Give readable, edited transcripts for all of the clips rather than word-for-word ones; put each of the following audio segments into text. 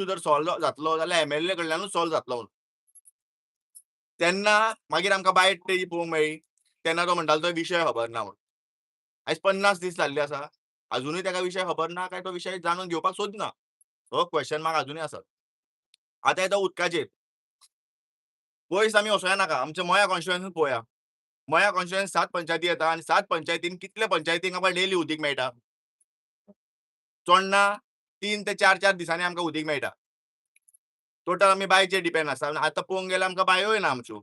Issue जर solve जातलो जाल्यार MLA कडल्यानूच सॉल्व जातलो म्हणून. तेन्ना मागीर आमकां बायट तेजी पळोवंक मेळ्ळी. तेन्ना तो म्हणटालो तो विशय खबर ना म्हणून. आयज 50 दीस जाल्ले आसा. अजुनूय ताका विशय खबर ना काय तो विशय जाणून घेवपाक सोदना. हो क्वेशन मार्क अजुनूय आसा. आतां येता उदकाचेर. पयस आमी वचोंक नाका. आमच्या मया कॉन्स्टिट्युएन्सीन पळोवया. मया कॉन्स्टिट्युएन्सीन 7 पंचायती येता आनी 7 पंचायतीन कितल्या पंचायतींक आमकां डेली उदीक मेळटा? चोडणा 3 ते 4 दिसांनी आमकां उदीक मेळटा. टोटल आमी बांयचेर डिपेंड आसा. आतां पळोवंक गेल्यार आमकां बांयोय ना आमच्यो.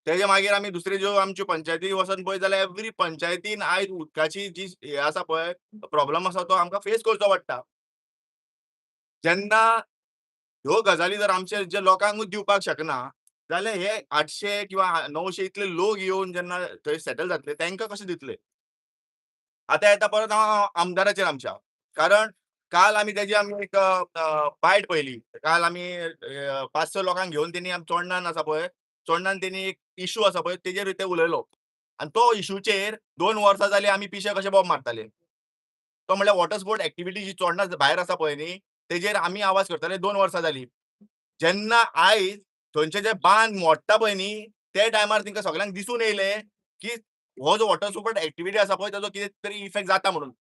तेजे मागीर आमी दुसऱ्यो ज्यो आमच्यो पंचायती वचोन पळयत जाल्यार एवरी पंचायतीन आयज उदकाची जी हे आसा पळय प्रॉब्लम आसा तो आमकां फेस करचो पडटा. जेन्ना ह्यो गजाली जर आमचे जे लोकांकूच दिवपाक शकना, जाल्यार हे 800 किंवा 900 इतले लोक येवन जेन्ना थंय सेटल जातले तेंकां कशे दितले? आतां येता परत हांव आमदाराचेर आमच्या. कारण काल आमी तेजी एक बायट पळयली. काल आमी 5-6 लोकांक घेवन तेणी चोडणान आसा पळय, चोडणान तेणी एक इश्यू आसा पळय तेजेर ते उलयलो. आनी तो इश्यूचेर 2 वर्सां जालीं आमी पिशे कशे बॉम्ब मारताले. तो म्हणल्यार वॉटर स्पोर्ट एक्टिविटी जी चोडणा भायर आसा पळय न्ही, तेजेर आमी आवाज करताले 2 वर्सां जालीं. जेन्ना आयज थंयचे जे बांद मोडटा पळय न्ही, ते टायमार तेंका सगल्यांक दिसून येयलें, की हो जो वॉटर स्पोर्ट एक्टिविटी आसा पळय ताचो कितें तरी इफेक्ट जाता म्हणून.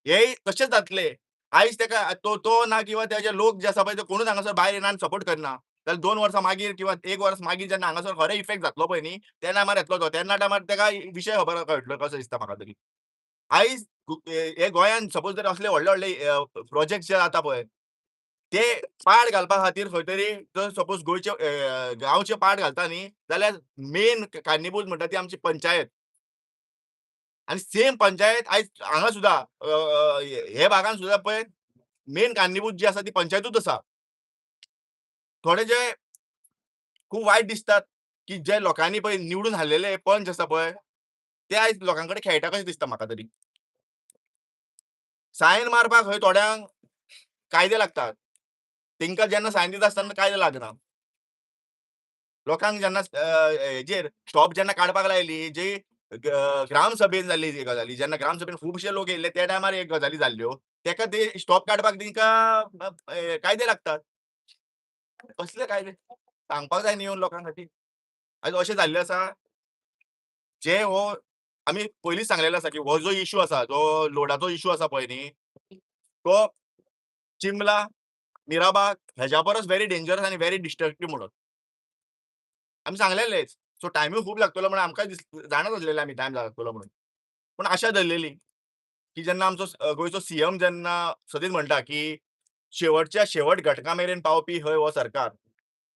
हेय तशेंच जातले. आयज तेका तो ना किंवा तेजे लोक जे आसा पळय ते कोणूच हांगासर भायर येना आनी सपोर्ट करना. जाल्यार 2 वर्सां मागीर किंवा 1 वर्स मागीर जेन्ना हांगासर खरो इफेक्ट जातलो पळय न्ही, त्या टायमार येतलो तो. तेन्ना टायमार तेका विशय खबर कळटलो कसो दिसता म्हाका तरी. आयज हे गोंयान सपोज जर असले व्हडले प्रोजेक्ट जे जाता पळय, ते पाड घालपा खातीर खंय तरी जर सपोज गोंयचे गांवचे पाड घालता न्ही, जाल्यार मेन कारणीभूत म्हणटा ती आमची पंचायत. आनी सेम पंचायत आयज हांगा सुद्दां हे भागान सुद्दां पळय मेन कारणीभूत जी आसा ती पंचायतूच आसा. थोडे जे खूब वायट दिसतात, की जे लोकांनी पळय निवडून हाडलेले पंच आसा पळय, ते आयज लोकां कडेन खेळटा कशें दिसता म्हाका तरी. सायन मारपाक खंय थोड्यांक कायदे लागतात. तेंकां जेन्ना सायन दिता आसतना कायदे लागना. लोकांक जेन्ना हेजेर स्टॉप जेन्ना काडपाक लायली, जी ग्राम सभेन जाल्ली जी गजाली, जेन्ना ग्राम सभेन खुबशे लोक येयल्ले त्या टायमार एक गजाली जाल्ल्यो. तेका ते स्टॉप काडपाक तेंकां कायदे लागतात. कसले कायदे? सांगपाक जाय न्ही येवन लोकां खातीर. आयज अशें जाल्लें आसा, जे हो आमी पयलींच सांगलेलो आसा, की हो जो इश्यू आसा, जो लोडाचो इश्यू आसा पळय न्ही, तो चिंबला, मिराबाग हेज्या परस व्हेरी डेंजरस आनी व्हेरी डिस्ट्रक्टीव म्हणून. आमी सांगलेलेच. सो टायमूय खूब लागतलो म्हणून आमकांय जाणच आसलेलें आमी टायम लागतलो म्हणून. पूण आशा धरलेली, की जेन्ना आमचो गोंयचो सीएम जेन्ना सदीच म्हणटा, की शेवटच्या शेवट घटका मेरेन पावपी खंय हो सरकार,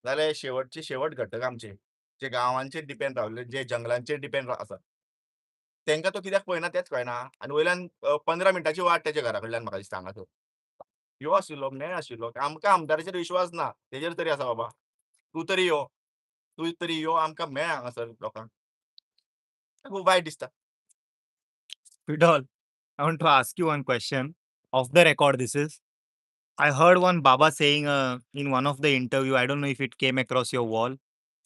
जाल्यार शेवटचे शेवट घटक आमचे, जे गांवांचेर डिपेंड रावल्ले, जे जंगलांचेर डिपेंड आसात. तेंकां तो कित्याक पळयना तेंच कळना आनी वयल्यान 15 मिनटांची वाट तेच्या घरा कडल्यान म्हाका दिसता हांगासर. यो आशिल्लो, मेळ आशिल्लो. आमकां आमदाराचेर विश्वास ना. तेजेर तरी आसा बाबा. तूं तरी यो. तूं तरी यो आमकां मेळ हांगासर लोकांक. खूब वायट दिसता. Vidal, I want to ask you one question. Off the record, this is. I heard one Baba saying in one of the interview, I don't know if it came across your wall.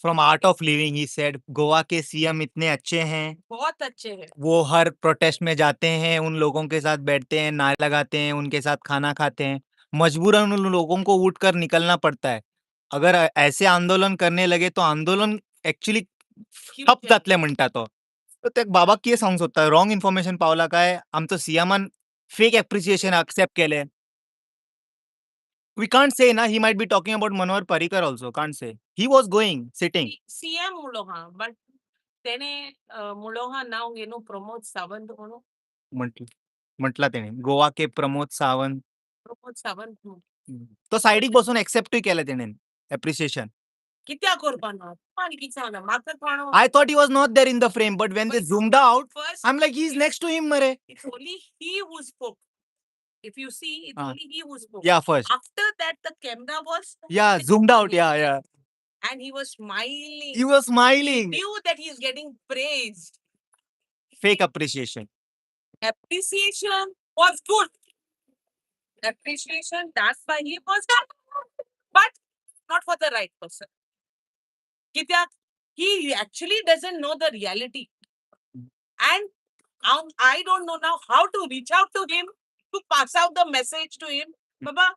From Art of Living, he said, Goa K CM इतने अच्छे हैं, बहुत अच्छे हैं। वो हर prostate में जाते हैं, उन लोगों के साथ बैठते हैं, नारे लगाते हैं, उनके साथ खाना खाते हैं। मजबूरन उन लोगों को उठकर निकलना पड़ता है। अगर ऐसे आंदोलन करने लगे तो आंदोलन एक्चुअली ठप जातले म्हणटा तो. तर ते बाबाक कितें सांगूंक सोदता? रॉंग इन्फॉर्मेशन पावला काय आमचो सीएमान फेक एप्रिसिएशन एक्सेप्ट केले? We can't say na, he might be talking about Manohar Parrikar also, can't say. He was going, sitting. CM मुलोहा बट त्याने मुलोहा नाव घेणं प्रमोद सावंत म्हणून म्हटला त्याने गोवा के प्रमोद सावंत. प्रमोद सावंत म्हणून. तो सायडीक बसून एक्सेप्टूय केलें तेणेन एप्रिसिएशन. कित्याक करपाना मानकी सांगना म्हाका कोण I thought he was not there in the frame, but when they zoomed out, first I'm like, he's next to him, mare. it's only he who spoke. If you see, it's only he who spoke. Yeah, first. After that, the camera was Yeah, zoomed out. Yeah. and he was smiling. He was He smiling. knew that he's getting praised. Fake appreciation. Appreciation was good. Appreciation, that's why he was done. But not for the right person. Kityak, he actually doesn't know the reality. And I don't know now how to reach out to him to pass out the message to him. Baba,